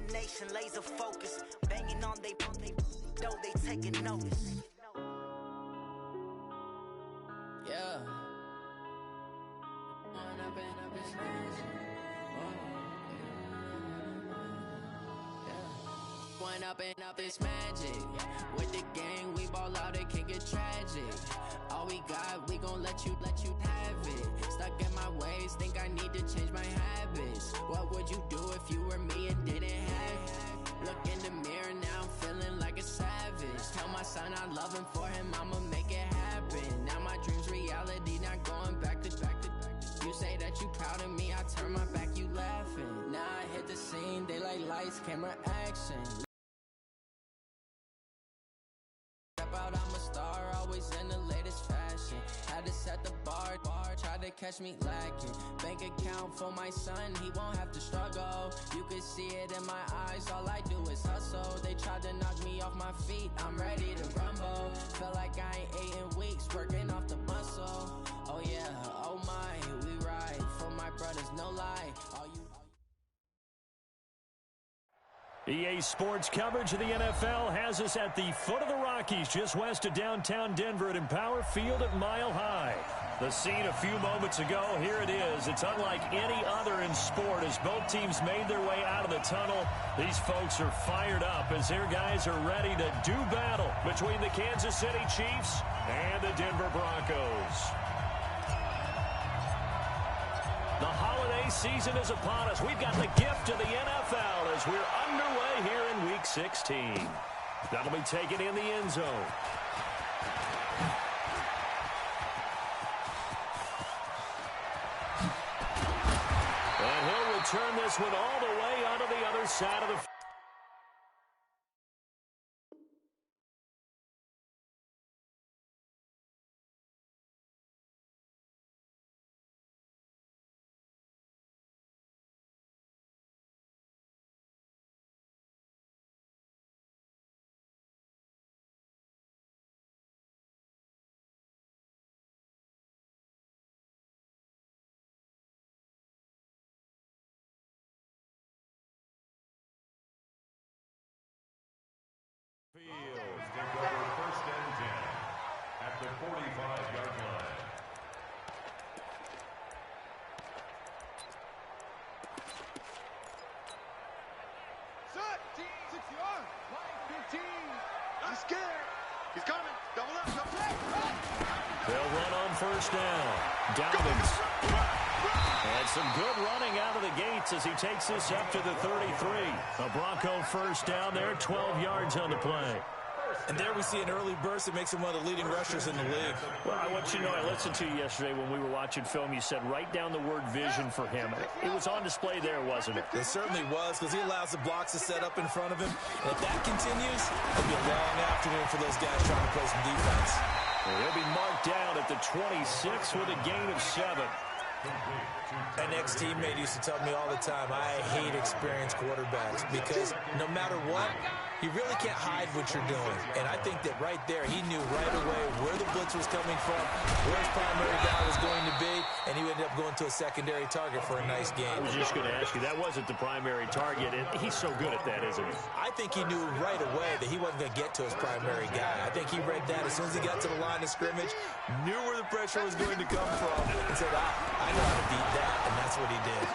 determination, laser focus. Banging on they though they taking notice. Yeah. One up and up is magic. With the gang, we ball out, it can get tragic. All we got, we gon' let you have it. Stuck in my ways, think I need to change my habits. What would you do if you were me and didn't have it? Look in the mirror, now I'm feeling like a savage. Tell my son I love him, for him I'ma make it happen. Now my dream's reality, not going back to. You say that you proud of me, I turn my back, you laughing. Now I hit the scene, they like lights, camera, action. Step out, I'm a star, always in the latest fashion. Had to set the bar, tried to catch me lacking. Bank account for my son, he won't have to struggle. You can see it in my eyes, all I do is hustle. They tried to knock me off my feet, I'm ready to rumble. Felt like I ain't ate in weeks, working off the muscle. Oh yeah, oh my, we ride for my brothers, no lie. EA Sports coverage of the NFL has us at the foot of the Rockies, just west of downtown Denver at Empower Field at Mile High. The scene a few moments ago, here it is. It's unlike any other in sport as both teams made their way out of the tunnel. These folks are fired up as their guys are ready to do battle between the Kansas City Chiefs and the Denver Broncos. The holiday season is upon us. We've got the gift of the NFL as we're underway here in Week 16. That'll be taken in the end zone. And he'll return this one all the way onto the other side of the field. Take over first and 10 at the 45-yard line. Set, 6 yards, line 15. He's scared. He's coming. Double up, double up. They'll run on first down. Dobbins. And some good running out of the gates as he takes this up to the 33. A Bronco first down there, 12 yards on the play. And there we see an early burst that makes him one of the leading rushers in the league. Well, I want you to know, I listened to you yesterday when we were watching film. You said write down the word vision for him. It was on display there, wasn't it? It certainly was, because he allows the blocks to set up in front of him. And if that continues, it'll be a long afternoon for those guys trying to play some defense. Well, he'll be marked down at the 26 with a gain of 7. An ex-teammate used to tell me all the time, I hate experienced quarterbacks because no matter what, you really can't hide what you're doing. And I think that right there, he knew right away where the blitz was coming from, where his primary guy was going to be, and he ended up going to a secondary target for a nice game. I was just going to ask you, that wasn't the primary target. He's so good at that, isn't he? I think he knew right away that he wasn't going to get to his primary guy. I think he read that as soon as he got to the line of scrimmage, knew where the pressure was going to come from, and said, I know how to beat that, and that's what he did.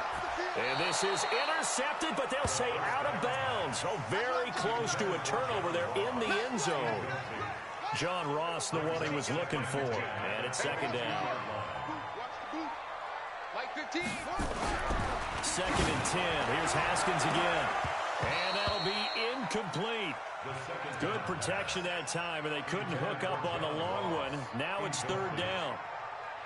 And this is intercepted, but they'll say out of bounds. Oh, very close to a turnover there in the end zone. John Ross, the one he was looking for. And it's second down. Second and 10. Here's Haskins again. And that'll be incomplete. Good protection that time, and they couldn't hook up on the long one. Now it's third down.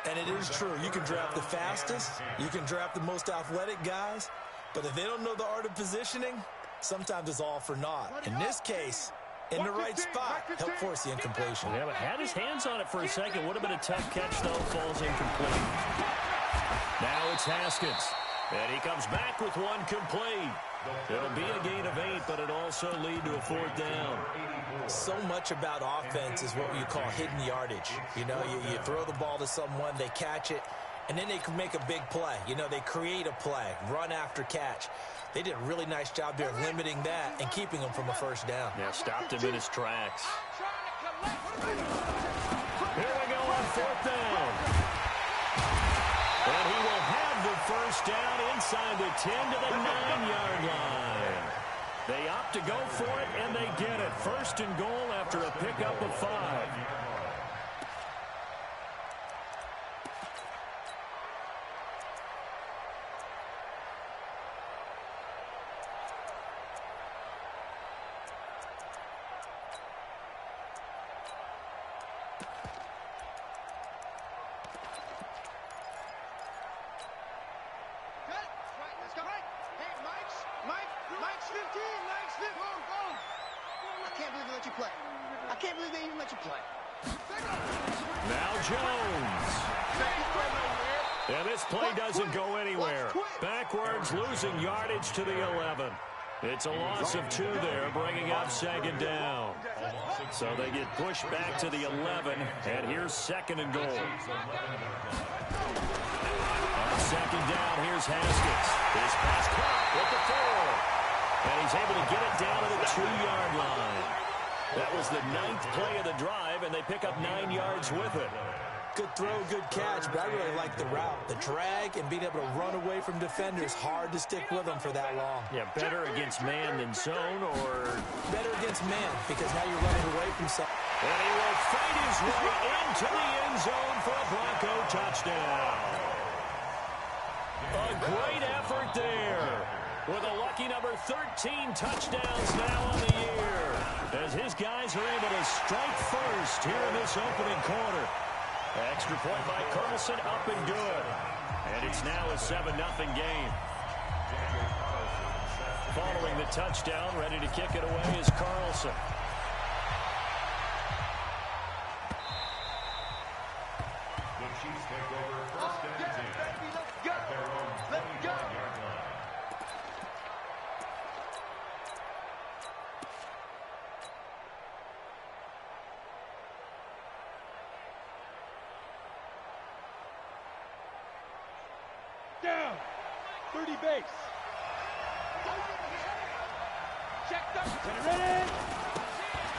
And it is true. You can draft the fastest. You can draft the most athletic guys. But if they don't know the art of positioning, sometimes it's all for naught. In this case, in the right spot, helped force the incompletion. Yeah, but had his hands on it for a second. Would have been a tough catch, though. Falls incomplete. Now it's Haskins. And he comes back with one complete. It'll be a gain of 8, but it also lead to a fourth down. So much about offense is what you call hidden yardage. You know, you throw the ball to someone, they catch it, and then they can make a big play. You know, they create a play, run after catch. They did a really nice job there limiting that and keeping him from a first down. Yeah, stopped him in his tracks. Here we go on 4th down. And he will have the first down inside the 10 to the 9-yard line. They opt to go for it, and they get it. 1st and goal after a pickup of 5. Mike's 15. Mike's 15. I can't believe they let you play. I can't believe they even let you play. Now Jones. And this play doesn't go anywhere. Backwards, losing yardage to the 11. It's a loss of 2 there, bringing up 2nd down. So they get pushed back to the 11, and here's 2nd and goal. On 2nd down, here's Haskins. His pass caught with the 4. And he's able to get it down to the 2-yard line. That was the 9th play of the drive, and they pick up 9 yards with it. Good throw, good catch, but I really like the route. The drag and being able to run away from defenders, hard to stick with them for that long. Yeah, better against man than zone, or... Better against man, because now you're running away from something. And he will fight his way into the end zone for a Bronco touchdown. A great effort there, with a lucky number 13 touchdowns now on the year, as his guys are able to strike first here in this opening quarter. Extra point by Carlson, up and good. And it's now a 7-0 game. Following the touchdown, ready to kick it away is Carlson. The Chiefs take over 1st and 10 at their own 25-yard line. Down. 30 base. Checked up. Ready.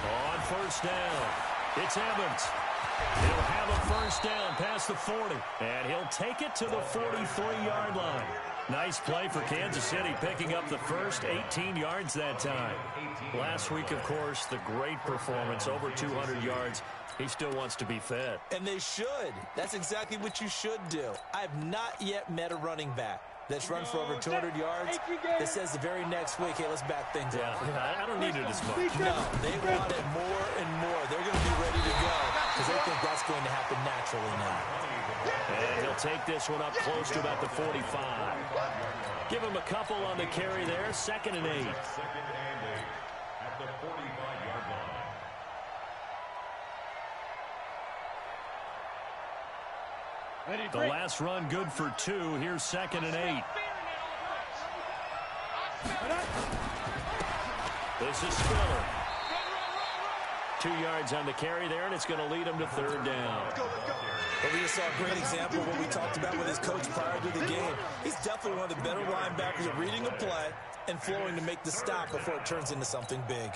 On 1st down, it's Evans. He'll have a 1st down past the 40, and he'll take it to the 43-yard line. Nice play for Kansas City, picking up the first 18 yards that time. Last week, of course, the great performance, over 200 yards. He still wants to be fed. And they should. That's exactly what you should do. I have not yet met a running back that's run for over 200 yards that says the very next week, hey, let's back things up. Yeah, I don't need it as much. No, they want it more and more. They're going to be ready to go because they think that's going to happen naturally now. And he'll take this one up close to about the 45. Give him a couple on the carry there. 2nd and 8. 2nd and 8 at the 45-yard line. The last run good for 2. Here's 2nd and 8. This is Spiller. 2 yards on the carry there, and it's going to lead him to 3rd down. But we just saw a great example of what we talked about with his coach prior to the game. He's definitely one of the better linebackers at reading a play and flowing to make the stop before it turns into something big.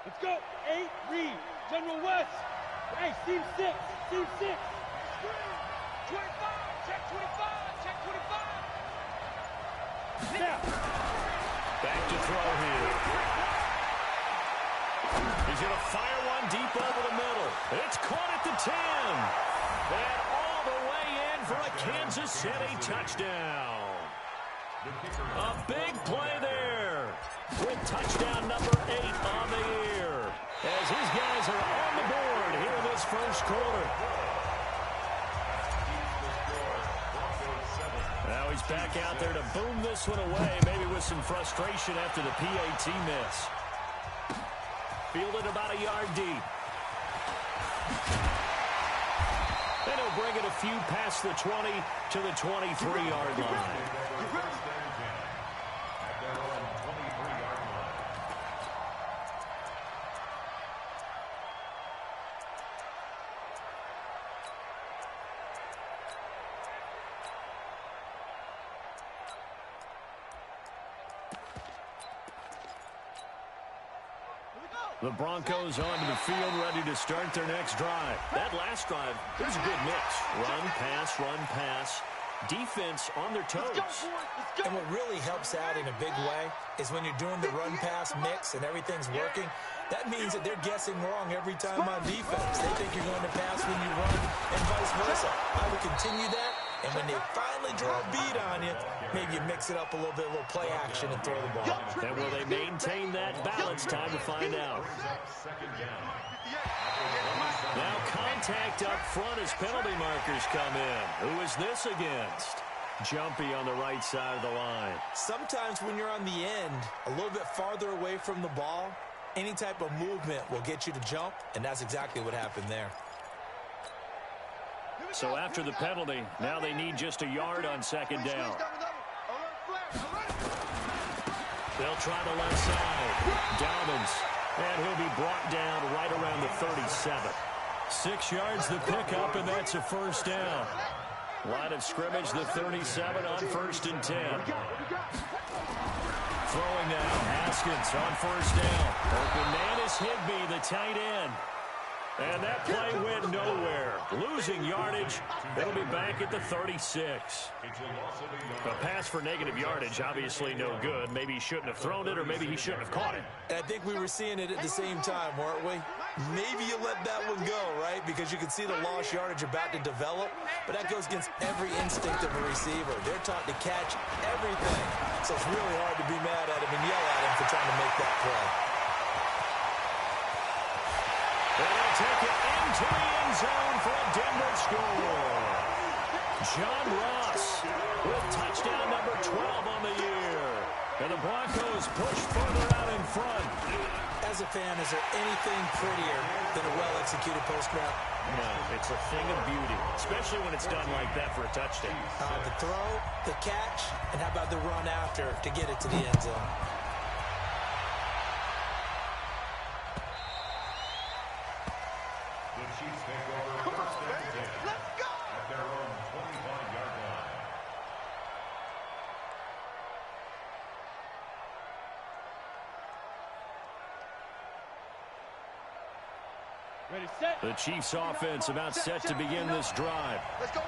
Let's go. 8, read. General West. Hey, team 6. Team 6. 25. Check 25. Check 25. Now. Back to throw here. He's going to fire one deep over the middle. It's caught at the 10. And all the way in for a Kansas City touchdown. A big play there with touchdown number 8 on the year, as his guys are on the board here in this first quarter. Now he's back out there to boom this one away, maybe with some frustration after the PAT miss. Fielded about a yard deep. And he'll bring it a few past the 20 to the 23-yard line. The Broncos onto the field, ready to start their next drive. That last drive, it was a good mix. Run, pass, defense on their toes. And what really helps out in a big way is when you're doing the run-pass mix and everything's working, that means that they're guessing wrong every time on defense. They think you're going to pass when you run and vice versa. I would continue that, and when they finally draw a beat on you, maybe you mix it up a little bit, a little play action and throw the ball. And will they maintain that balance? Time to find out. Now contact up front as penalty markers come in. Who is this against? Jumpy on the right side of the line. Sometimes when you're on the end, a little bit farther away from the ball, any type of movement will get you to jump, and that's exactly what happened there. So after the penalty, now they need just a yard on second down. They'll try the left side. Dobbins, and he'll be brought down right around the 37. 6 yards the pickup, and that's a first down. Line of scrimmage, the 37 on 1st and 10. Throwing now, Haskins on first down. Open man is Higbee, the tight end. And that play went nowhere. Losing yardage. It'll be back at the 36. A pass for negative yardage, obviously no good. Maybe he shouldn't have thrown it, or maybe he shouldn't have caught it. And I think we were seeing it at the same time, weren't we? Maybe you let that one go, right? Because you can see the lost yardage about to develop. But that goes against every instinct of a receiver. They're taught to catch everything. So it's really hard to be mad at him and yell at him for trying to make that play. They'll take it into the end zone for a Denver score. John Ross with touchdown number 12 on the year. And the Broncos push further out in front. As a fan, is there anything prettier than a well-executed post route? No, it's a thing of beauty, especially when it's done like that for a touchdown. The throw, the catch, and how about the run after to get it to the end zone? The Chiefs take over first and 10. Let's go! At their own 25-yard line. Ready, set. The Chiefs offense about set to begin this drive. Let's go.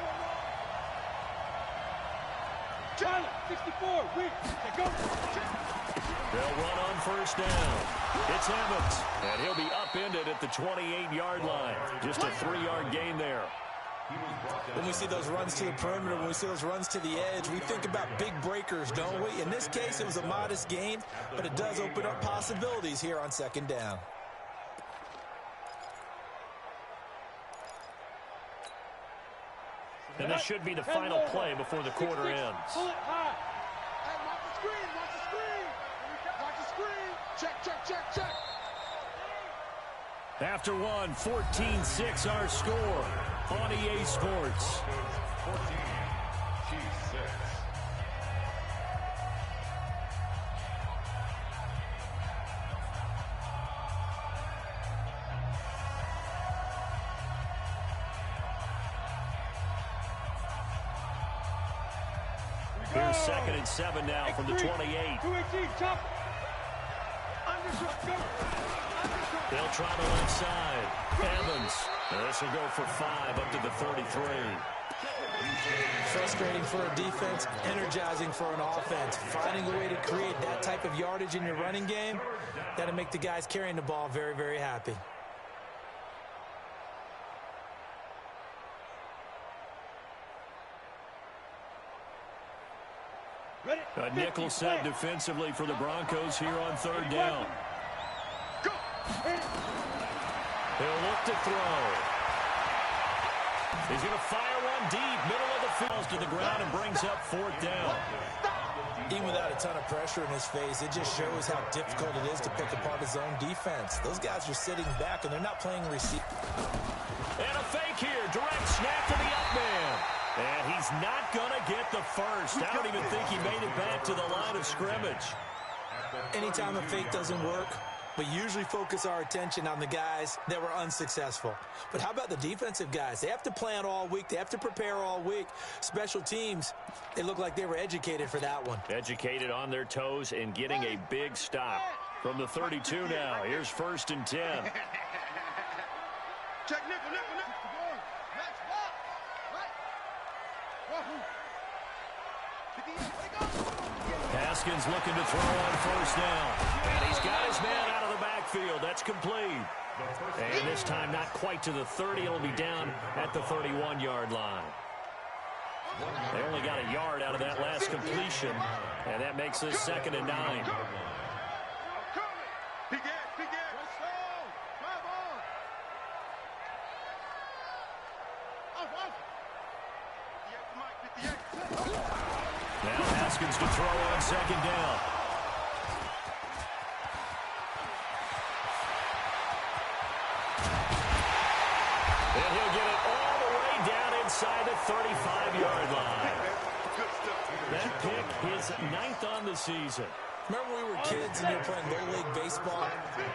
Charlie, 64, wait, go. They'll run on first down. It's Evans, and he'll be upended at the 28-yard line. Just a 3-yard gain there. When we see those runs to the perimeter, when we see those runs to the edge, we think about big breakers, don't we? In this case, it was a modest gain, but it does open up possibilities here on second down. And this should be the final play before the quarter ends. Pull it high. Hey, watch the screen, watch the screen. Watch the screen. Check, check, check, check. After one, 14-6 our score on EA Sports. 14, Chiefs 6. Here's 2nd and 7 now from the 28. 218, chop. Undershot, go. They'll try the left side. Evans. This will go for 5 up to the 33. Frustrating for a defense, energizing for an offense. Finding a way to create that type of yardage in your running game, that'll make the guys carrying the ball very, very happy. A nickel set defensively for the Broncos here on 3rd down. He'll look to throw. He's going to fire one deep, middle of the field to the ground and brings up 4th down. Even without a ton of pressure in his face, it just shows how difficult it is to pick apart his own defense. Those guys are sitting back, and they're not playing receiver. And a fake here. Direct snap to the up man. And he's not going to get the first. I don't even think he made it back to the line of scrimmage. Anytime a fake doesn't work, we usually focus our attention on the guys that were unsuccessful. But how about the defensive guys? They have to plan all week. They have to prepare all week. Special teams, they look like they were educated for that one. Educated on their toes and getting a big stop. From the 32 now, here's 1st and 10. Check nickel. Match box. Right. Haskins looking to throw on 1st down. And he's got his man out of the backfield. That's complete. And this time not quite to the 30. It'll be down at the 31-yard line. They only got a yard out of that last completion. And that makes this 2nd and 9. Now Haskins to throw on 2nd down. And he'll get it all the way down inside the 35-yard line. That pick is 9th on the season. Remember when we were kids and you were playing Little League Baseball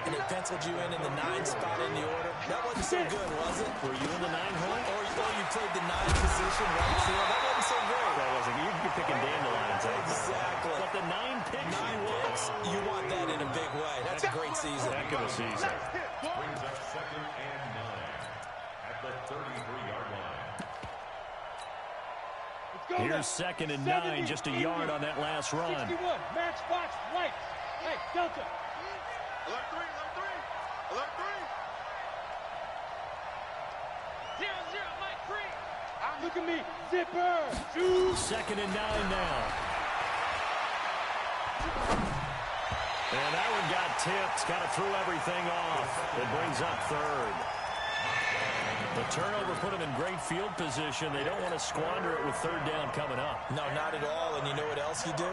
and they penciled you in the 9 spot in the order? That wasn't so good, was it? Were you in the 9 hole? Or you played the 9 position right field. That wasn't so great. That wasn't. You're picking dandelions. Exactly. But the 9 picks. 9 picks. You want that in a big way. That's a great season. Heck of a season. Brings up 2nd and 9 at the 33-yard line. Here's 2nd and 9, just a yard on that last run. 61, match box, right. Hey, Delta. Alert 3. Zero, Mike 3. Look at me, zipper. Shoot. 2nd and 9 now. And that one got tipped. Kind of threw everything off. It brings up 3rd. The turnover put them in great field position. They don't want to squander it with 3rd down coming up. No, not at all. And you know what else you do?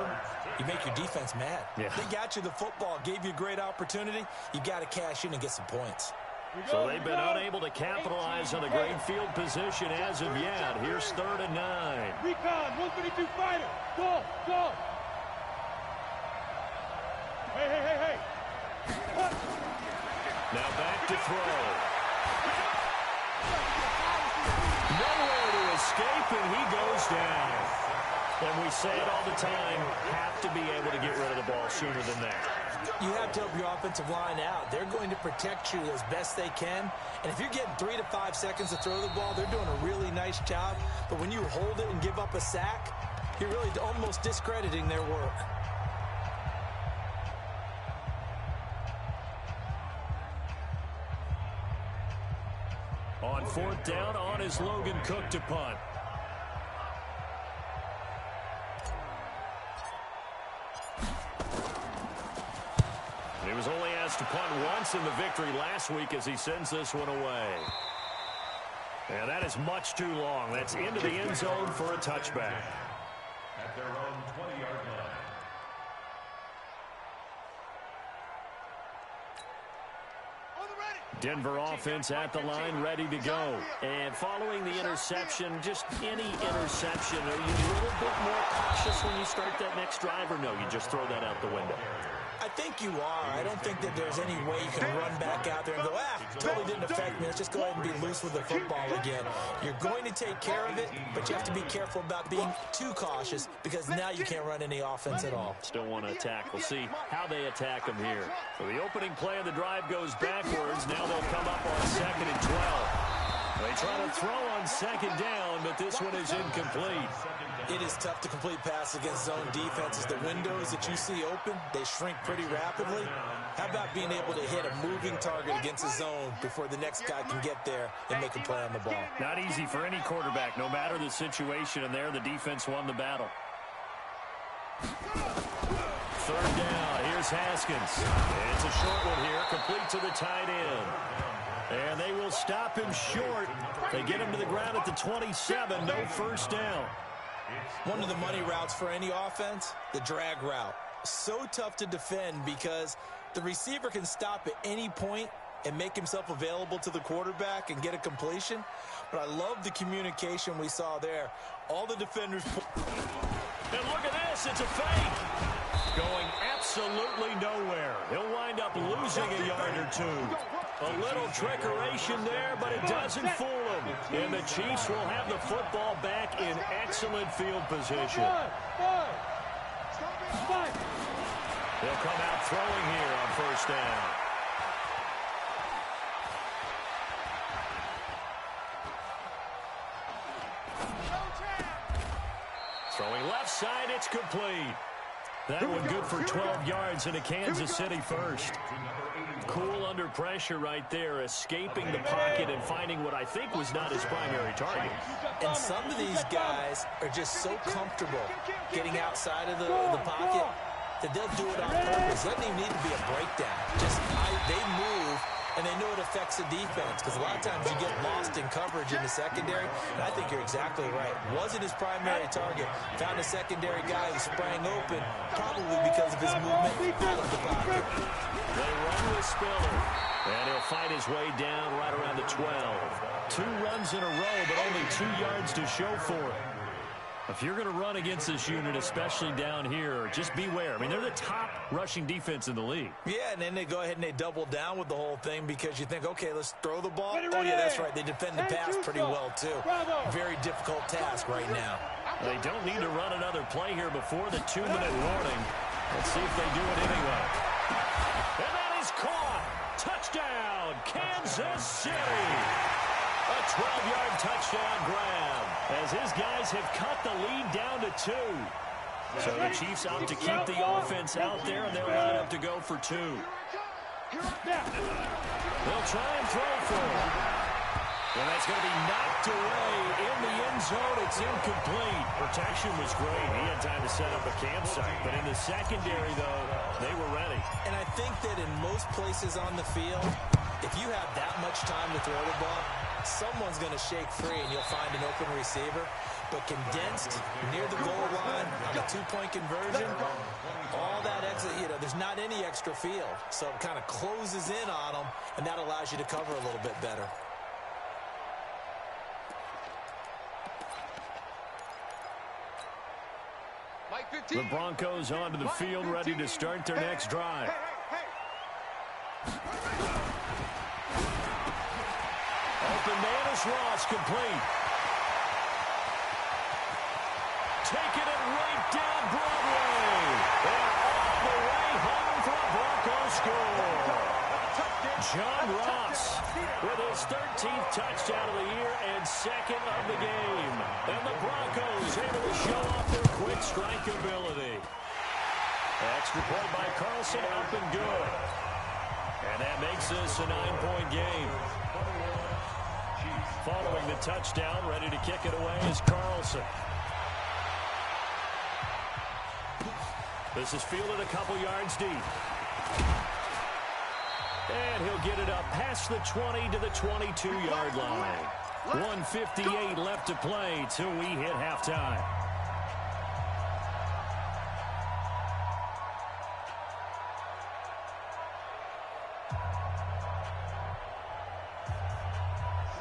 You make your defense mad. Yeah. They got you the football, gave you a great opportunity. You got to cash in and get some points. So they've been unable to capitalize on the great field position as of yet. Here's 3rd and 9. Recon, 132 fighter. Go. Hey. What? Now back to throw. Nowhere to escape, and he goes down. And we say it all the time, have to be able to get rid of the ball sooner than that. You have to help your offensive line out. They're going to protect you as best they can. And if you're getting 3 to 5 seconds to throw the ball, they're doing a really nice job. But when you hold it and give up a sack, you're really almost discrediting their work. On 4th down, on is Logan Cook to punt. He was only asked to punt once in the victory last week as he sends this one away. And that is much too long. That's into the end zone for a touchback. At their own 20-yard line. Denver offense at the line, ready to go. And following the interception, just any interception, are you a little bit more cautious when you start that next drive, or no, you just throw that out the window? I think you are. I don't think that there's any way you can run back out there and go, totally didn't affect me. Let's just go ahead and be loose with the football again. You're going to take care of it, but you have to be careful about being too cautious because now you can't run any offense at all. Still want to attack. We'll see how they attack them here. So the opening play of the drive goes backwards. Now they'll come up on 2nd and 12. They try to throw on 2nd down, but this one is incomplete. It is tough to complete pass against zone defenses. The windows that you see open, they shrink pretty rapidly. How about being able to hit a moving target against a zone before the next guy can get there and make a play on the ball? Not easy for any quarterback, no matter the situation, and there the defense won the battle. 3rd down, here's Haskins. It's a short one here, complete to the tight end. And they will stop him short. They get him to the ground at the 27, no 1st down. One of the money routes for any offense, the drag route. So tough to defend because the receiver can stop at any point and make himself available to the quarterback and get a completion. But I love the communication we saw there. All the defenders... And look at this, it's a fake. Going absolutely nowhere. He'll wind up losing a yard or two. A little trickeration there, but it doesn't fool him. And the Chiefs will have the football back in excellent field position. They'll come out throwing here on first down. Throwing left side, it's complete. That one good for 12 yards in a Kansas City first. Cool under pressure right there, escaping the pocket and finding what I think was not his primary target. And some of these guys are just so comfortable getting outside of the pocket that they'll do it on purpose. It doesn't even need to be a breakdown. Just they move, and they know it affects the defense, because a lot of times you get lost in coverage in the secondary, and I think you're exactly right. Wasn't his primary target. Found a secondary guy who sprang open, probably because of his movement out of the pocket. They run with Spiller, and he'll find his way down right around the 12. 2 runs in a row, but only 2 yards to show for it. If you're going to run against this unit, especially down here, just beware. I mean, they're the top rushing defense in the league. Yeah, and then they go ahead and they double down with the whole thing because you think, okay, let's throw the ball. Oh, yeah, that's right. They defend the pass pretty well, too. Very difficult task right now. They don't need to run another play here before the 2-minute warning. Let's see if they do it anyway. And that is caught. Touchdown, Kansas City. A 12-yard touchdown grab as his guys have cut the lead down to 2. So the Chiefs opt to keep the offense out there, and they'll line up to go for 2. They'll try and throw for it. And that's going to be knocked away in the end zone. It's incomplete. Protection was great. He had time to set up a campsite. But in the secondary, though, they were ready. And I think that in most places on the field, if you have that much time to throw the ball, someone's going to shake free and you'll find an open receiver. But condensed near the goal line on a 2-point conversion, all that extra, there's not any extra field. So it kind of closes in on them, and that allows you to cover a little bit better. The Broncos onto the field, ready to start their next drive. Open man is Ross, complete. Taking it right down Broadway. And all the way home for a Broncos score. John Ross with his 13th touchdown of the year and 2nd of the game. And the Broncos able to show off their quick strike ability. Extra point by Carlson, up and good. And that makes this a 9-point game. Following the touchdown, ready to kick it away is Carlson. This is fielded a couple yards deep. And he'll get it up past the 20 to the 22-yard line. 1:58 left to play till we hit halftime.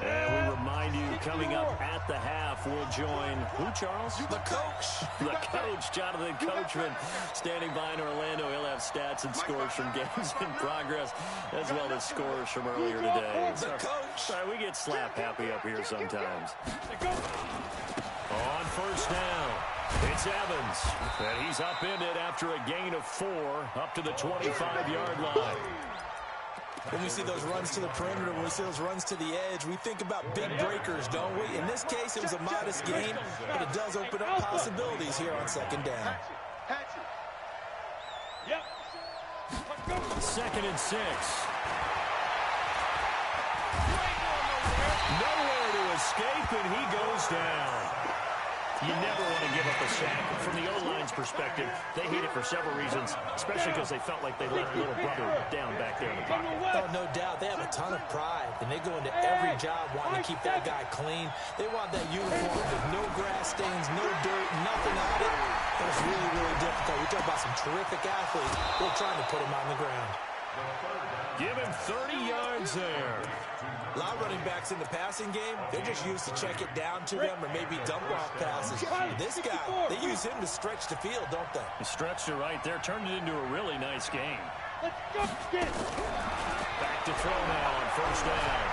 And we remind you, coming up at the half, we'll join who, Charles? The coach. The coach, Jonathan Coachman, standing by in Orlando. He'll have stats and scores from games in progress, as well as scores from earlier today. The coach. Sorry, we get slap happy up here sometimes. On first down, it's Evans. And he's upended after a gain of 4 up to the 25-yard line. When we see those runs to the perimeter, when we see those runs to the edge, we think about big breakers, don't we? In this case, it was a modest gain, but it does open up possibilities here on second down. 2nd and 6. Nowhere to escape, and he goes down. You never want to give up a sack. From the O-line's perspective, they hate it for several reasons, especially because they felt like they let little brother down back there in the pocket. Oh, no doubt. They have a ton of pride, and they go into every job wanting to keep that guy clean. They want that uniform with no grass stains, no dirt, nothing on it. And it's really, really difficult. We talk about some terrific athletes. They're trying to put him on the ground. Give him 30 yards there. A lot of running backs in the passing game, they're just used to check it down to them or maybe dump off passes. This guy, they use him to stretch the field, don't they? He stretched it right there, turned it into a really nice game. Let's go, get it. Back to throw now on first down.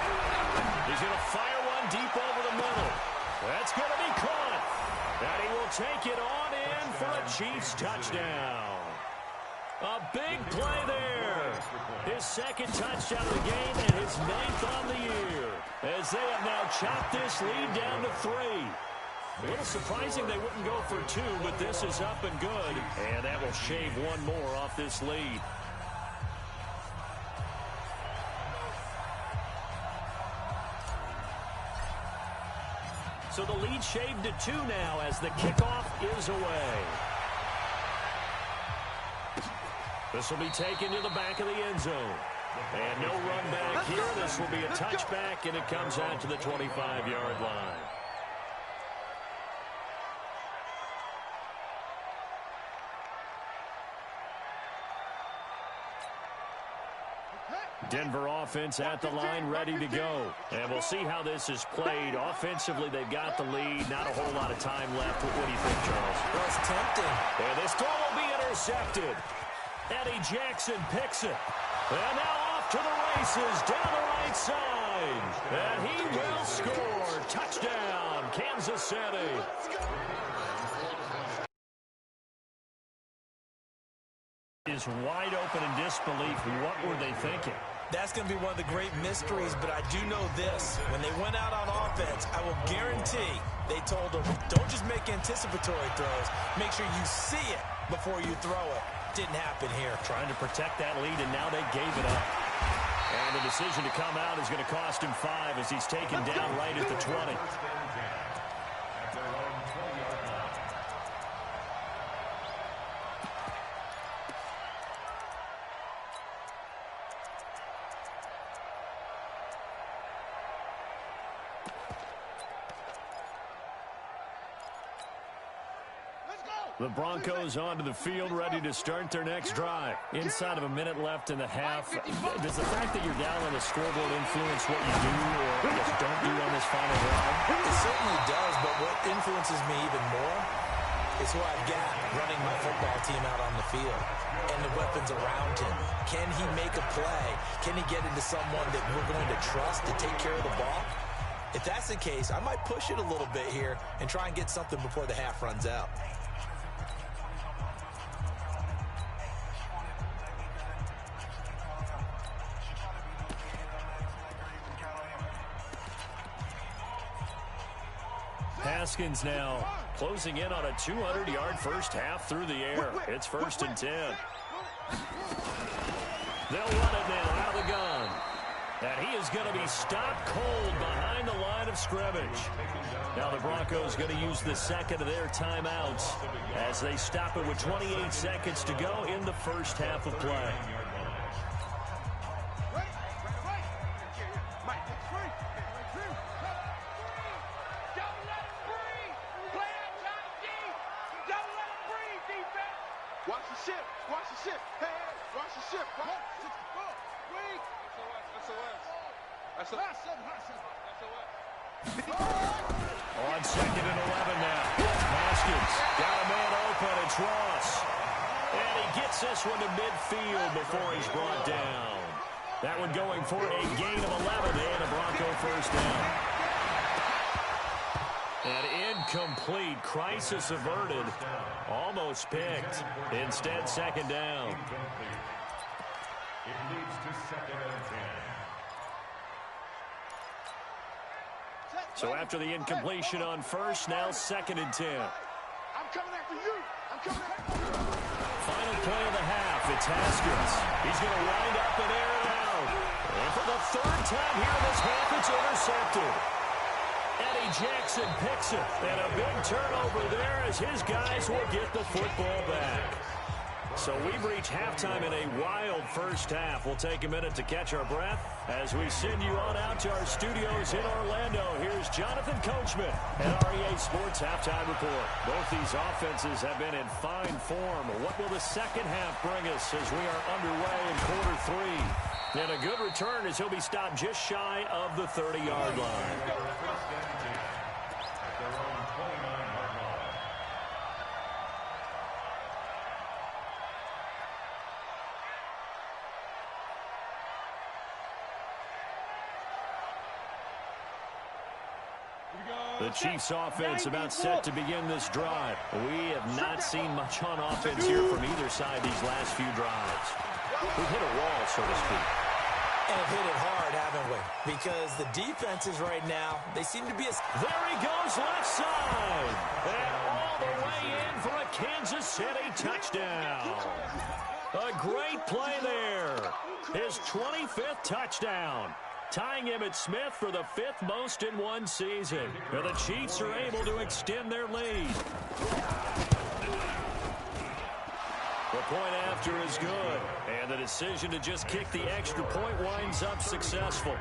He's going to fire one deep over the middle. That's going to be caught. And he will take it on in for a Chiefs touchdown. A big play there. His second touchdown of the game and his 9th on the year. As they have now chopped this lead down to 3. A little surprising they wouldn't go for 2, but this is up and good. And that will shave one more off this lead. So the lead shaved to 2 now as the kickoff is away. This will be taken to the back of the end zone. And no run back here. This will be a touchback, and it comes out to the 25-yard line. Denver offense at the line, ready to go. And we'll see how this is played. Offensively, they've got the lead. Not a whole lot of time left. What do you think, Charles? Well, it's tempting. And this throw will be intercepted. Eddie Jackson picks it. And now off to the races down the right side. And he will score. Touchdown, Kansas City. Is wide open in disbelief. What were they thinking? That's going to be one of the great mysteries, but I do know this. When they went out on offense, I will guarantee they told them, don't just make anticipatory throws. Make sure you see it before you throw it. Didn't happen here. Trying to protect that lead, and now they gave it up. And the decision to come out is going to cost him 5 as he's taken down right at the 20. The Broncos onto the field, ready to start their next drive. Inside of a minute left in the half. Does the fact that you're down on the scoreboard influence what you do or just don't do on this final drive? It certainly does, but what influences me even more is who I've got running my football team out on the field and the weapons around him. Can he make a play? Can he get into someone that we're going to trust to take care of the ball? If that's the case, I might push it a little bit here and try and get something before the half runs out. Haskins now closing in on a 200-yard first half through the air. It's 1st and 10. They'll run it now out of the gun. And he is going to be stopped cold behind the line of scrimmage. Now the Broncos going to use the second of their timeouts as they stop it with 28 seconds to go in the first half of play. Watch the ship. Watch the ship. Hey, watch the ship. On 2nd and 11 now. Haskins got a man open. It's Ross. And he gets this one to midfield before he's brought down. That one going for a gain of 11 and a Bronco first down. And incomplete. Crisis averted. Almost picked. Instead, 2nd down. It leads to 2nd and 10. So after the incompletion on first, now 2nd and 10. I'm coming after you. I'm coming after you. Final play of the half. It's Haskins. He's going to wind up and air it out. And for the 3rd time here in this half, it's intercepted. Eddie Jackson picks it. And a big turnover there as his guys will get the football back. So we've reached halftime in a wild first half. We'll take a minute to catch our breath as we send you on out to our studios in Orlando. Here's Jonathan Coachman at REA Sports Halftime Report. Both these offenses have been in fine form. What will the second half bring us as we are underway in quarter 3? And a good return as he'll be stopped just shy of the 30-yard line. Here we go. The Chiefs offense about set to begin this drive. We have not seen much on offense here from either side these last few drives. We've hit a wall, so to speak. And hit it hard, haven't we? Because the defenses right now, they seem to be as... There he goes, left side. And all the way in for a Kansas City touchdown. A great play there. His 25th touchdown. Tying Emmitt Smith for the 5th most in one season. And the Chiefs are able to extend their lead. The point after is good. And the decision to just kick the extra point winds up successful.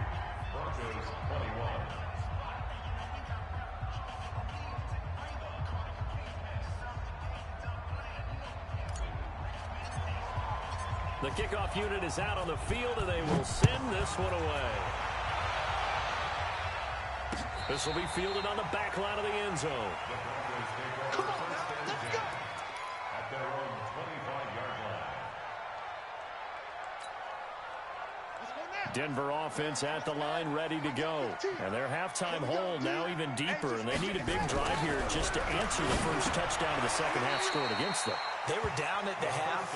The kickoff unit is out on the field, and they will send this one away. This will be fielded on the back line of the end zone. Come on, let's go. At their own 25-yard line. Denver offense at the line, ready to go. And their halftime hole now even deeper, and they need a big drive here just to answer the first touchdown of the second half scored against them. They were down at the half.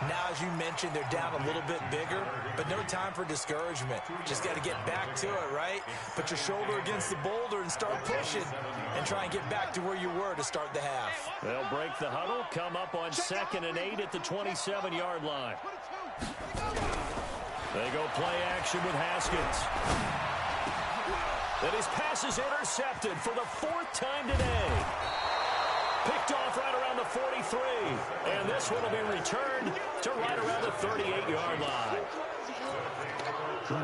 Now, as you mentioned, they're down a little bit bigger, but no time for discouragement. Just got to get back to it, right? Put your shoulder against the boulder and start pushing and try and get back to where you were to start the half. They'll break the huddle, come up on 2nd and 8 at the 27-yard line. They go play action with Haskins. And his pass is intercepted for the 4th time today. Picked off right around the 43. And this one will be returned to right around the 38-yard line.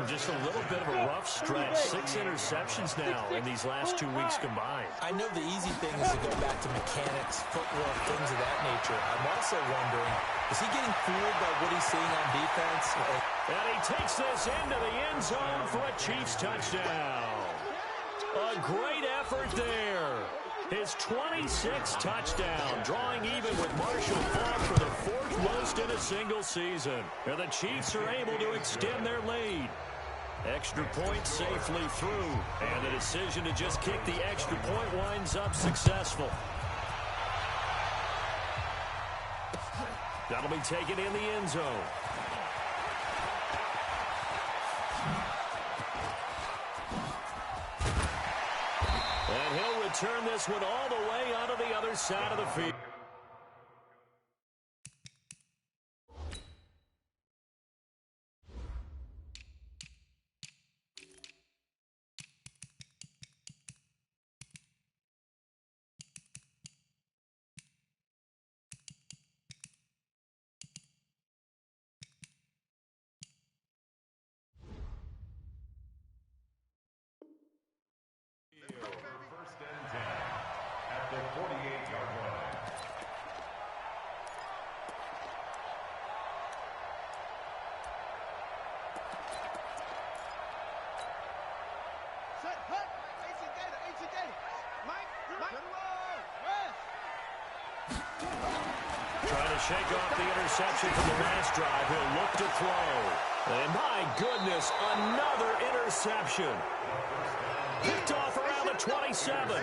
Just a little bit of a rough stretch. 6 interceptions now in these last 2 weeks combined. I know the easy thing is to go back to mechanics, footwork, things of that nature. I'm also wondering, is he getting fooled by what he's seeing on defense? And he takes this into the end zone for a Chiefs touchdown. A great effort there. His 26th touchdown, drawing even with Marshall Faulk for the 4th most in a single season. And the Chiefs are able to extend their lead. Extra point safely through. And the decision to just kick the extra point winds up successful. That'll be taken in the end zone. And he'll return this one all the way onto the other side of the field. The 48-yard line. Set, hut. ACD. Mike. Trying to shake off the interception from the last drive. He'll look to throw. And my goodness, another interception. Picked off around the 27.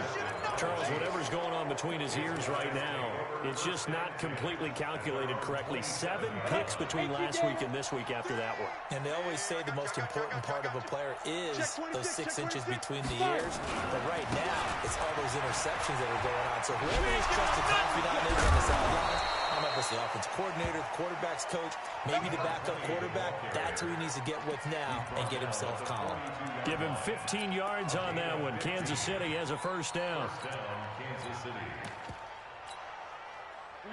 Charles, whatever's going on between his ears right now, it's just not completely calculated correctly. 7 picks between last week and this week after that one. And they always say the most important part of a player is those 6 inches between the ears. But right now, it's all those interceptions that are going on. So whoever is trusted confidant is on the sidelines, I don't know if it's the offense coordinator, the quarterback's coach, maybe the backup quarterback. That's who he needs to get with now and get himself calm. Give him 15 yards on that one. Kansas City has a first down. Kansas City.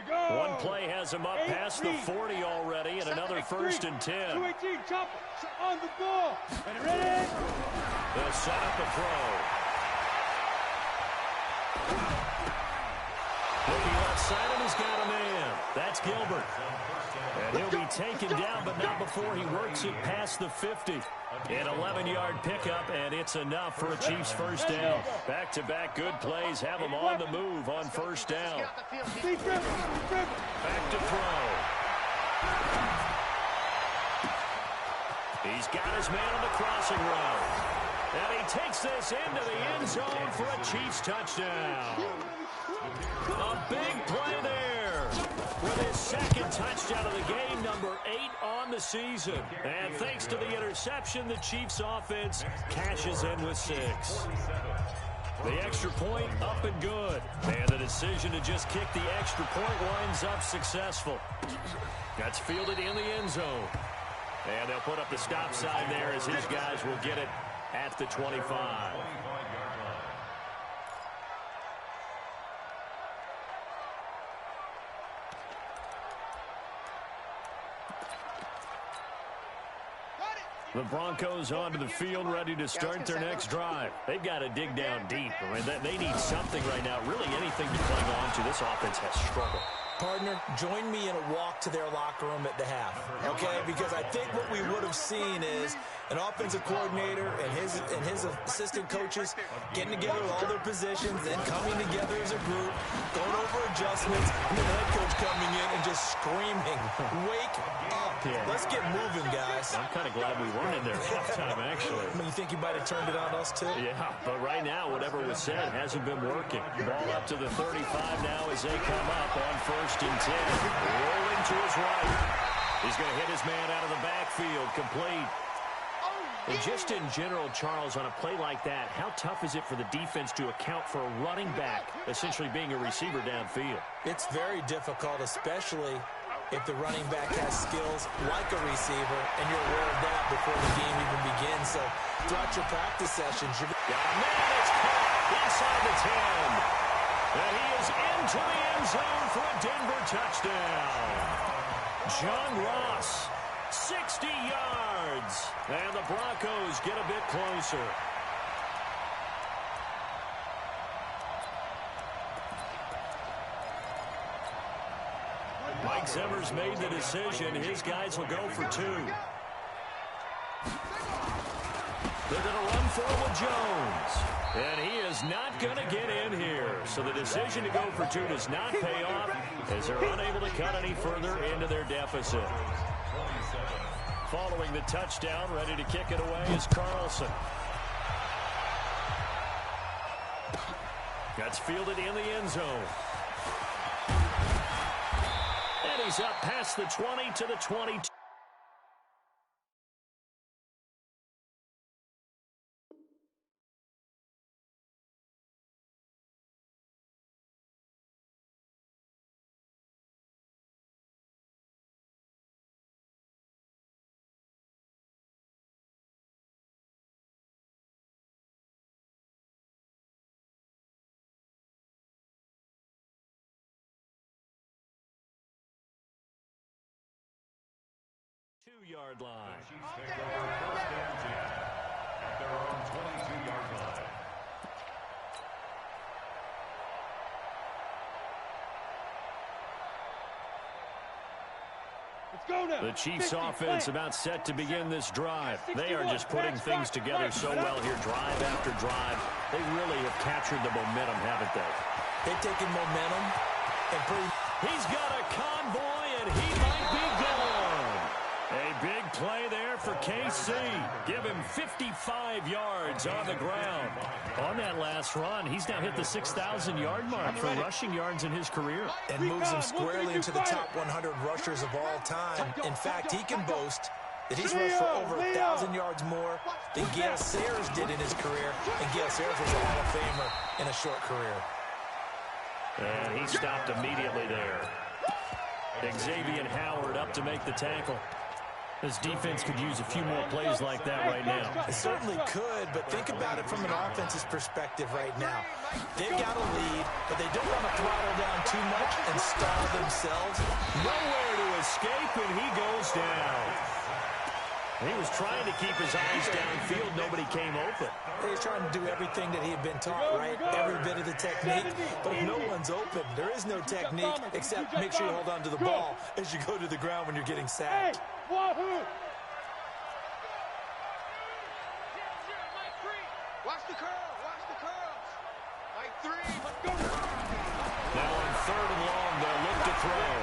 One play has him up past the 40 already, and another 1st and 10. 218, chopper on the ball. Ready? They'll set up a throw. Looking left side, and he's got a man. That's Gilbert. And he'll be taken down, but not before he works it past the 50. An 11-yard pickup, and it's enough for a Chiefs first down. Back-to-back good plays have him on the move on first down. Back to throw. He's got his man on the crossing route. And he takes this into the end zone for a Chiefs touchdown. A big play there with his second touchdown of the game, number 8 on the season. And thanks to the interception, the Chiefs offense cashes in with 6. The extra point up and good. And the decision to just kick the extra point winds up successful. That's fielded in the end zone. And they'll put up the stop sign there as his guys will get it at the 25. The Broncos onto the field, ready to start their next drive. They've got to dig down deep. I mean, they need something right now, really anything to cling on to. This offense has struggled. Partner, join me in a walk to their locker room at the half, okay? Because I think what we would have seen is an offensive coordinator and his assistant coaches getting together with all their positions, then coming together as a group, going over adjustments, and then the head coach coming in and just screaming, "Wake up! Yeah. Let's get moving, guys." I'm kind of glad we weren't in there at halftime, actually. I mean, you think you might have turned it on us, too? Yeah, but right now, whatever was said hasn't been working. Ball up to the 35 now as they come up on 1st and 10. Rolling to his right. He's going to hit his man out of the backfield, complete. And just in general, Charles, on a play like that, how tough is it for the defense to account for a running back essentially being a receiver downfield? It's very difficult, especially if the running back has skills like a receiver, and you're aware of that before the game even begins. So throughout your practice sessions, you're got a man that's caught inside the 10. And he is into the end zone for a Denver touchdown. John Ross, 60 yards. And the Broncos get a bit closer. Mike Zimmer's made the decision. His guys will go for 2. They're going to run for with Jones. And he is not going to get in here. So the decision to go for 2 does not pay off as they're unable to cut any further into their deficit. Following the touchdown, ready to kick it away is Carlson. That's fielded in the end zone. And he's up past the 20 to the 22. Yard line. The Chiefs take over 1st and 10 at their own 22-yard line. Let's go now. The Chiefs offense about set to begin this drive. They are just putting things together so well here, drive after drive. They really have captured the momentum, haven't they? They've taken momentum and He's got a convoy, and he might be gone. A big play there for KC. Give him 55 yards on the ground. On that last run, he's now hit the 6,000-yard mark for rushing yards in his career. And moves him squarely into the top 100 rushers of all time. In fact, he can boast that he's rushed for over 1,000 yards more than Gale Sayers did in his career. And Gale Sayers was a Hall of Famer in a short career. And he stopped immediately there. Xavier Howard up to make the tackle. This defense could use a few more plays like that right now. It certainly could, but think about it from an offense's perspective right now. They've got a lead, but they don't want to throttle down too much and stall themselves. Nowhere to escape, and he goes down. He was trying to keep his eyes downfield. Nobody came open. He was trying to do everything that he had been taught, right? Every bit of the technique. But if no one's open, there is no technique except make sure you hold on to the ball as you go to the ground when you're getting sacked. Wahoo! Watch the curl. Watch the curls. Mike 3. Let's go. Now on 3rd and long, they'll look to throw.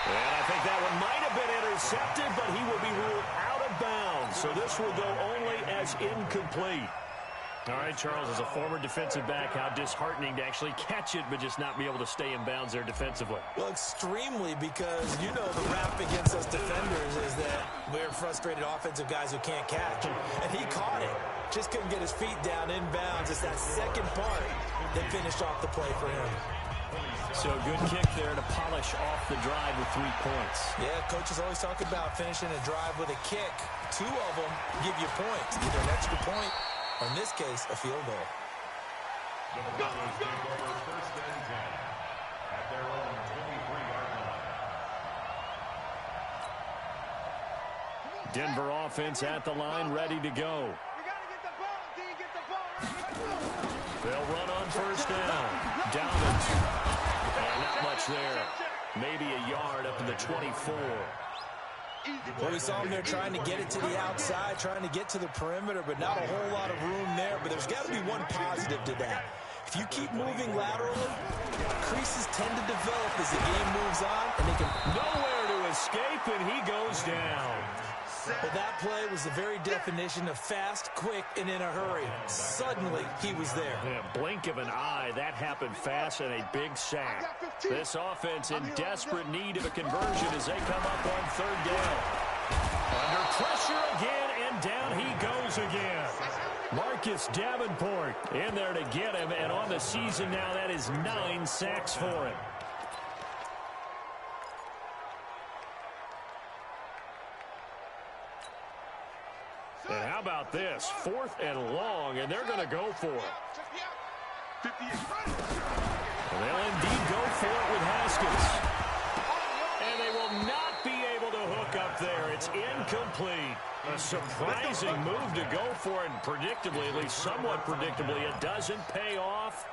And I think that one might have been intercepted, but he will be ruled out of bounds, so this will go only as incomplete. All right, Charles, as a former defensive back, how disheartening to actually catch it but just not be able to stay in bounds there defensively. Well, extremely, because you know the rap against us defenders is that we're frustrated offensive guys who can't catch. And he caught it. Just couldn't get his feet down in bounds. It's that second part that finished off the play for him. So good kick there to polish off the drive with 3 points. Yeah, coaches always talk about finishing a drive with a kick. 2 of them give you points, either an extra point or, in this case, a field goal. The Broncos take over 1st and 10 at their own 23-yard line. Denver offense at the line, ready to go. They'll run on 1st down. Downs. Not much there. Maybe a yard up to the 24. Well, we saw him there trying to get it to the outside, trying to get to the perimeter, but not a whole lot of room there. But there's got to be one positive to that. If you keep moving laterally, creases tend to develop as the game moves on, and they can nowhere to escape, and he goes down. Well, that play was the very definition of fast, quick, and in a hurry. Suddenly, he was there. Yeah, blink of an eye, that happened fast, and a big sack. This offense in desperate need of a conversion as they come up on 3rd down. Under pressure again, and down he goes again. Marcus Davenport in there to get him, and on the season now, that is 9 sacks for him. And how about this? 4th and long, and they're going to go for it. And they'll indeed go for it with Haskins. And they will not be able to hook up there. It's incomplete. A surprising move to go for it, and predictably, at least somewhat predictably, it doesn't pay off.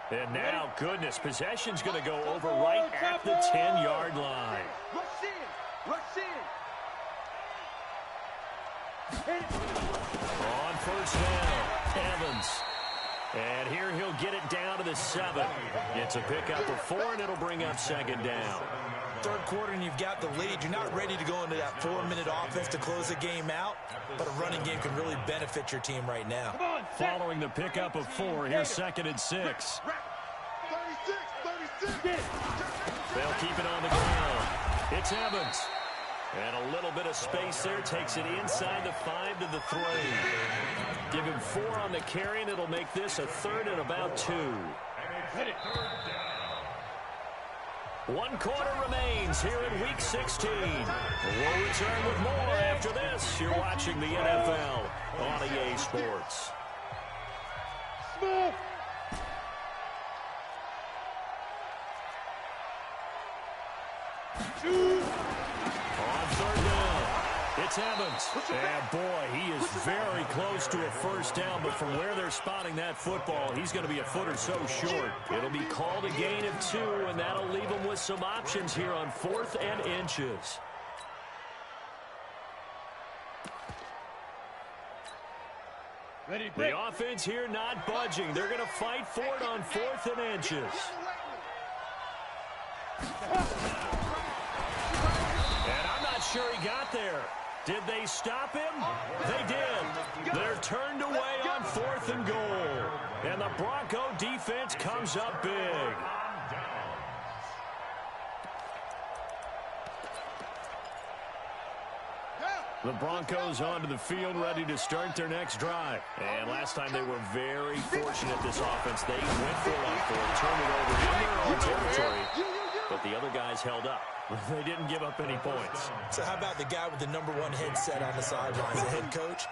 And now, goodness, possession's going to go over right at the 10-yard line. On 1st down, Evans. And here he'll get it down to the 7. It's a pickup of 4, and it'll bring up 2nd down. 3rd quarter, and you've got the lead. You're not ready to go into that 4-minute offense to close the game out, but a running game can really benefit your team right now. Following the pickup of 4, here's 2nd and 6. 36. They'll keep it on the ground. It's Evans. And a little bit of space there. Takes it inside the 5 to the 3. Give him 4 on the carry, and it'll make this a 3rd and about 2. 1 quarter remains here in Week 16. We'll return with more after this. You're watching the NFL on EA Sports. Smith. On 3rd down, it's Evans. And boy, he is very close to a 1st down, but from where they're spotting that football, he's going to be a foot or so short. It'll be called a gain of 2, and that'll leave him with some options here on 4th and inches. The offense here not budging. They're going to fight for it on 4th and inches. And I'm not sure he got there. Did they stop him? They did. They're turned away on 4th and goal. And the Bronco defense comes up big. The Broncos onto the field, ready to start their next drive. And last time they were very fortunate, this offense. They went for it on 4th, turned it over in their own territory. But the other guys held up. They didn't give up any points. So how about the guy with the #1 headset on the sidelines, the head coach?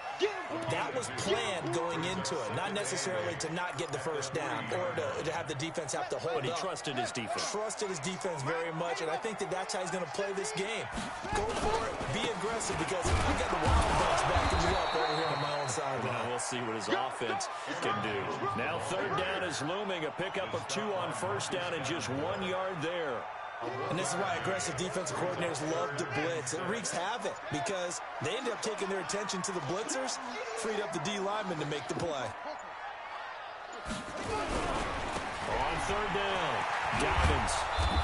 That was planned going into it, not necessarily to not get the 1st down or to have the defense have to hold But he up. trusted his defense. Trusted his defense very much, and I think that's how he's going to play this game. Go for it, be aggressive, because I've got the Wild Bucks backing me up over here on my own sideline. Now we'll see what his offense can do. Now 3rd down is looming, a pickup of 2 on 1st down and just 1 yard there. And this is why aggressive defensive coordinators love to blitz. It wreaks havoc because they end up taking their attention to the blitzers, freed up the D lineman to make the play. On 3rd down, Gawdz.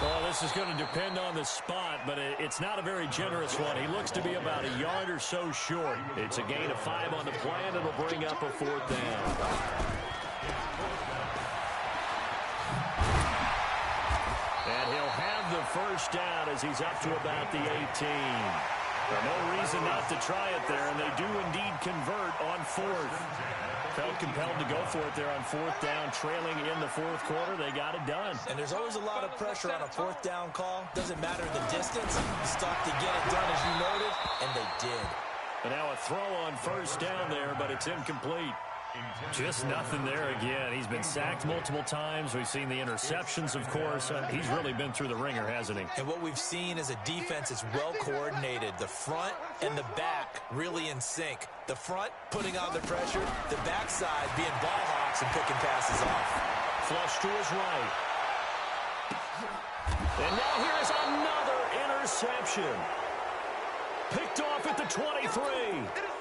Well, this is going to depend on the spot, but it's not a very generous one. He looks to be about a yard or so short. It's a gain of 5 on the play, and it'll bring up a 4th down. And he'll have the first down as he's up to about the 18. No reason not to try it there, and they do indeed convert on 4th. Felt compelled to go for it there on 4th down, trailing in the 4th quarter. They got it done. And there's always a lot of pressure on a 4th down call. Doesn't matter the distance. Stuck to get it done, as you noted, and they did. And now a throw on 1st down there, but it's incomplete. Just nothing there again. He's been sacked multiple times. We've seen the interceptions, of course. He's really been through the ringer, hasn't he? And what we've seen is a defense that's well coordinated. The front and the back really in sync. The front putting on the pressure. The backside being ball hawks and picking passes off. Flush to his right. And now here's another interception. Picked off at the 23.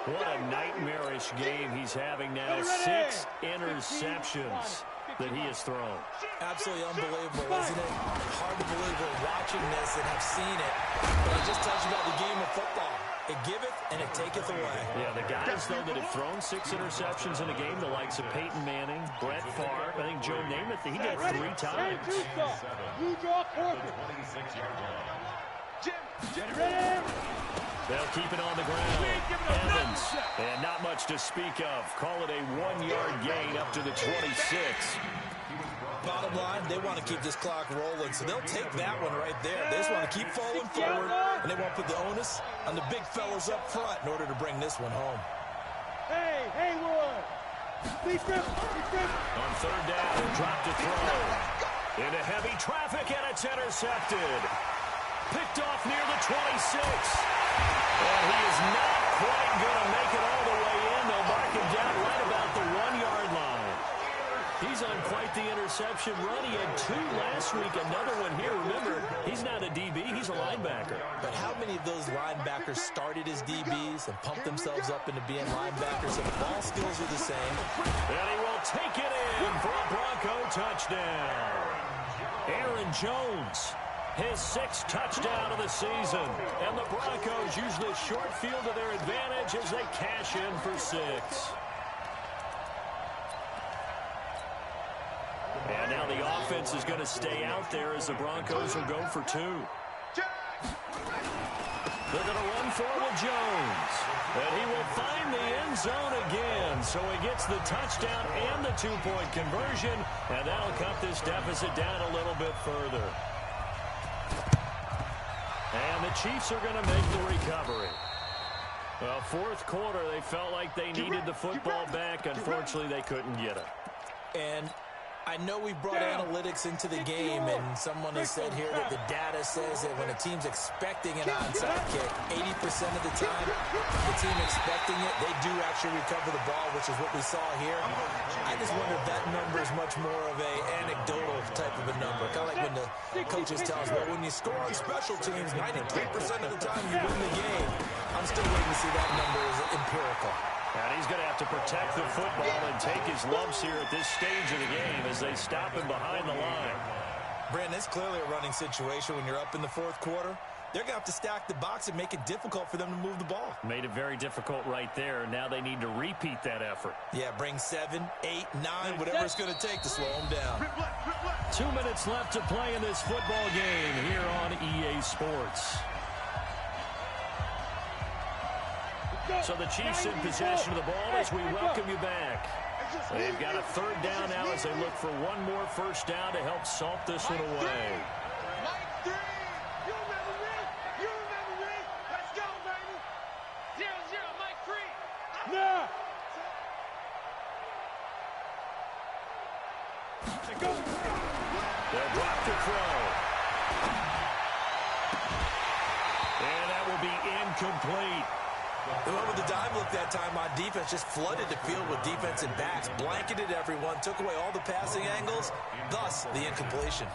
What a nightmarish game he's having now. 6 interceptions that he has thrown. Absolutely unbelievable, isn't it? Hard to believe we're watching this and have seen it. But it just tells you about the game of football. It giveth and it taketh away. Yeah, the guys, though, that have thrown 6 interceptions in a game, the likes of Peyton Manning, Brett Favre, I think Joe Namath, he did it 3 times. You draw corporate. Jim, ready? They'll keep it on the ground. Evans, and not much to speak of. Call it a 1-yard gain up to the 26. Bottom line, they want to keep this clock rolling, so they'll take that one right there. They just want to keep falling forward, and they won't put the onus on the big fellas up front in order to bring this one home. Hey, Haywood. Please grip. On 3rd down, dropped to throw. Into heavy traffic, and it's intercepted. Picked off near the 26. And he is not quite going to make it all the way in. They'll mark him down right about the 1-yard line. He's on quite the interception run. He had 2 last week, another one here. Remember, he's not a DB, he's a linebacker. But how many of those linebackers started as DBs and pumped themselves up into being linebackers? And ball skills are the same. And he will take it in for a Bronco touchdown. Aaron Jones, his 6th touchdown of the season. And the Broncos use the short field to their advantage as they cash in for 6. And now the offense is going to stay out there as the Broncos will go for 2. They're going to run forward Jones. And he will find the end zone again. So he gets the touchdown and the 2-point conversion. And that'll cut this deficit down a little bit further. And the Chiefs are going to make the recovery. Well, 4th quarter, they felt like they needed the football back. Unfortunately, they couldn't get it. And I know we brought analytics into the game, and someone has said here that the data says that when a team's expecting an onside kick, 80% of the time, the team expecting it, they do actually recover the ball, which is what we saw here. I just wonder if that number is much more of a anecdotal type of a number. Kind of like when the coaches tell us, well, when you score on special teams, 93% of the time you win the game. I'm still waiting to see that number is empirical. And he's going to have to protect the football and take his lumps here at this stage of the game as they stop him behind the line. Brandon, it's clearly a running situation when you're up in the 4th quarter. They're going to have to stack the box and make it difficult for them to move the ball. Made it very difficult right there. Now they need to repeat that effort. Yeah, bring 7, 8, 9, whatever it's going to take to slow them down. 2 minutes left to play in this football game here on EA Sports. So the Chiefs in possession of the ball as we welcome you back. They've got a 3rd down now as they look for one more 1st down to help salt this one away. Mike 3. You remember me? You remember me? Let's go, baby. 0-0, Mike 3. Yeah. Go. They'll drop the throw. And that will be incomplete. Well, with the dive look that time on defense, just flooded the field with defensive backs, blanketed everyone, took away all the passing angles, thus the incompletion.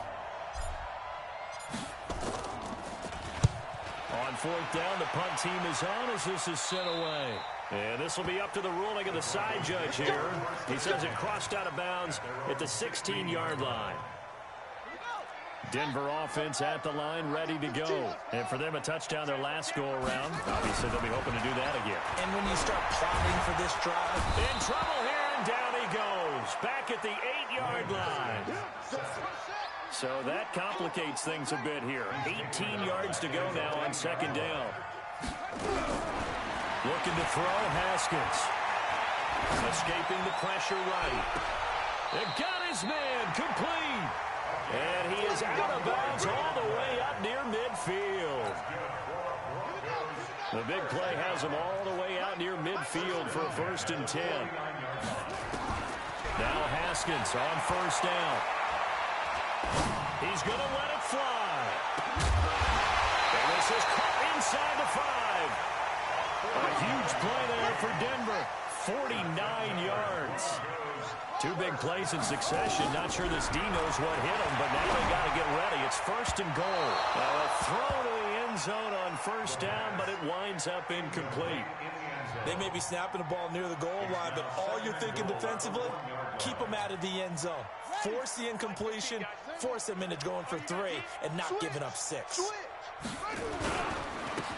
On 4th down, the punt team is on as this is sent away. And this will be up to the ruling of the side judge here. He says it crossed out of bounds at the 16-yard line. Denver offense at the line, ready to go. And for them, a touchdown their last go-around. Obviously, they'll be hoping to do that again. And when you start plotting for this drive. In trouble here, and down he goes. Back at the 8-yard line. So that complicates things a bit here. 18 yards to go now on second down. Looking to throw, Haskins. Escaping the pressure right. It got his man, complete. And he is out of bounds all the way up near midfield. The big play has him all the way out near midfield for a 1st and 10. Now Haskins on 1st down. He's going to let it fly. And this is caught inside the 5. A huge play there for Denver. 49 yards. 2 big plays in succession. Not sure this D knows what hit him, but now they got to get ready. It's 1st and goal. Now a throw to the end zone on 1st down, but it winds up incomplete. They may be snapping the ball near the goal line, but all you're thinking defensively, keep them out of the end zone. Force the incompletion, force them into going for 3, and not giving up 6.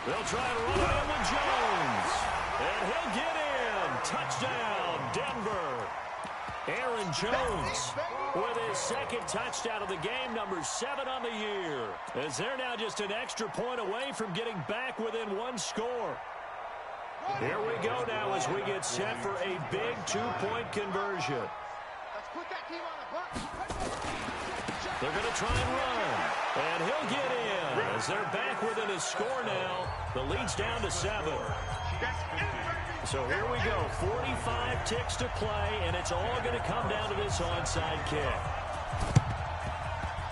They'll try to run it in with Jones. And he'll get in. Touchdown, Denver. Aaron Jones with his 2nd touchdown of the game, number 7 on the year. As they're now just an extra point away from getting back within 1 score. Here we go now as we get set for a big 2-point conversion. They're going to try and run. And he'll get in as they're back within a score now. The lead's down to 7. So here we go, 45 ticks to play, and it's all going to come down to this onside kick.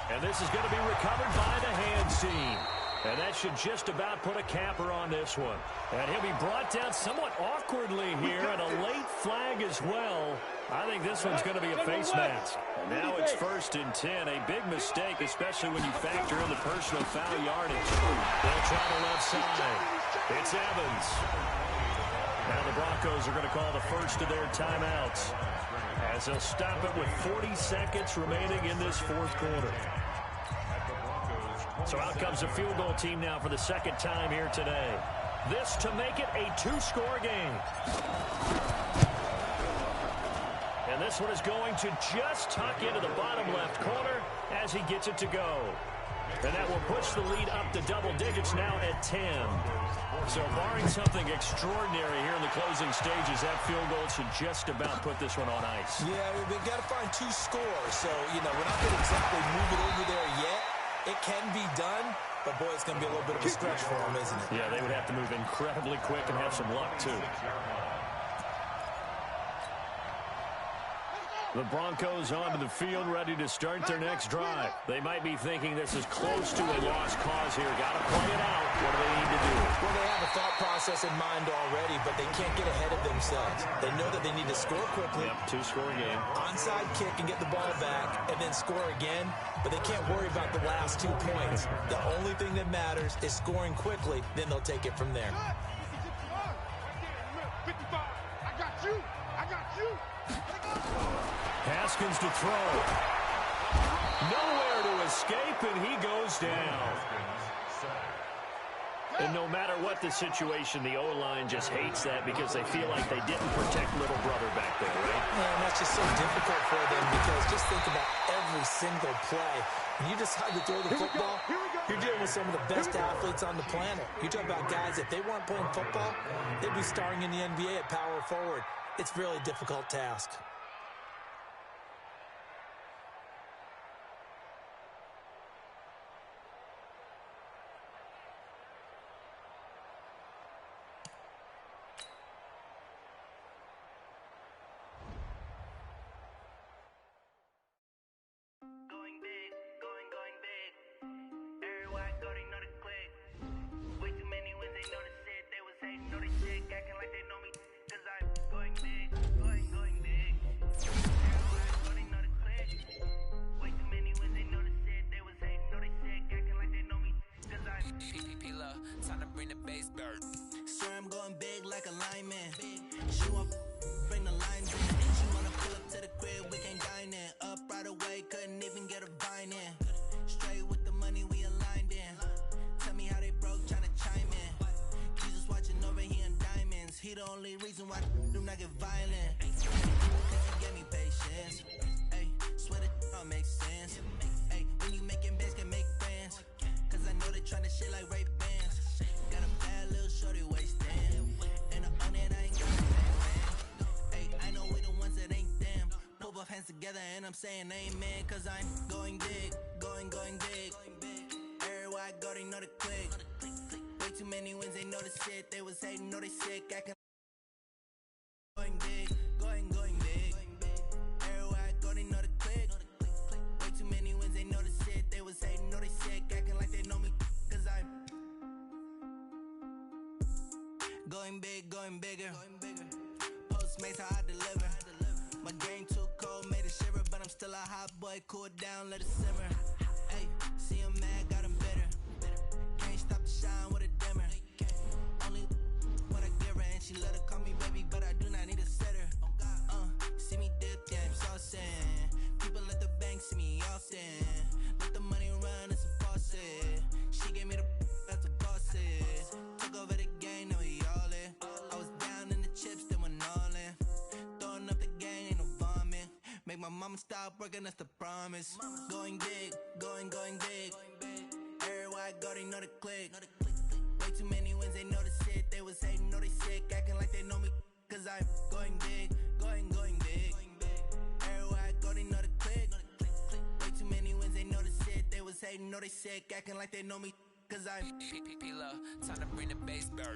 And this is going to be recovered by the hands team. And that should just about put a capper on this one. And he'll be brought down somewhat awkwardly here, and a late flag as well. I think this one's going to be a face mask. And now it's 1st and 10, a big mistake, especially when you factor in the personal foul yardage. They'll try the left side. It's Evans. Now the Broncos are going to call the first of their timeouts as they'll stop it with 40 seconds remaining in this 4th quarter. So out comes the field goal team now for the 2nd time here today. This to make it a 2-score game. And this one is going to just tuck into the bottom left corner as he gets it to go. And that will push the lead up to double digits now at 10. So barring something extraordinary here in the closing stages, that field goal should just about put this one on ice. Yeah, they've got to find 2 scores. So, we're not going to exactly move it over there yet. It can be done, but, boy, it's going to be a little bit of a stretch for them, isn't it? Yeah, they would have to move incredibly quick and have some luck, too. The Broncos onto the field, ready to start their next drive. They might be thinking this is close to a lost cause here. Got to play it out. What do they need to do? Well, they have a thought process in mind already, but they can't get ahead of themselves. They know that they need to score quickly. Yep, 2-score game. Onside kick and get the ball back, and then score again. But they can't worry about the last 2 points. The only thing that matters is scoring quickly. Then they'll take it from there. 55. I got you. I got you. Haskins to throw. Nowhere to escape, and he goes down. And no matter what the situation, the O-line just hates that because they feel like they didn't protect little brother back there, right? And that's just so difficult for them because just think about every single play. When you decide to throw the football, you're dealing with some of the best athletes on the planet. You talk about guys, if they weren't playing football, they'd be starring in the NBA at power forward. It's really a difficult task. Straight the only reason why I do not get violent. Cause you gave me patience. Ay, swear that all makes sense. Ay, when you making bands, can make friends. Cause I know they tryna shit like Ray Bans. Got a bad little shorty waistin'. And on it, I ain't got a man. Ay, I know we the ones that ain't them. Pull both hands together and I'm saying amen. Cause I'm going big, going big. Everywhere I go, they know the click. Way too many wins, they know the shit. They was hating, know they sick, acting going big, going big. Everywhere I go, they know the click. Way too many wins, they know the shit. They was hating, know they sick, acting like they know me. Cause I'm going big, going bigger. Postmates, how I deliver. My game too cold, made it shiver. But I'm still a hot boy, cool it down, let it simmer. Hey, see him mad, got him bitter. Can't stop the shine with a dimmer. Only what I give her, and she let her call me baby, but I do not need a sitter. See me dip, yeah, I'm saucing. People at the bank see me often. Let the money run, it's a faucet. She gave me the that's the bosses. Took over the game, now we all in. I was down in the chips, then went all in. Throwing up the game, ain't no vomit. Make my mama stop working, that's the promise. Going big, going big. Everywhere I go, they know the click. Way too many wins, they know the shit. They was hating, know they sick, acting like they know me. Cause I'm going big, going big. Everywhere I go, they know the click. Way too many wins, they know the shit. They was hating, know they sick, acting like they know me. Cause I'm P-P-P-Love, time to bring the bass back.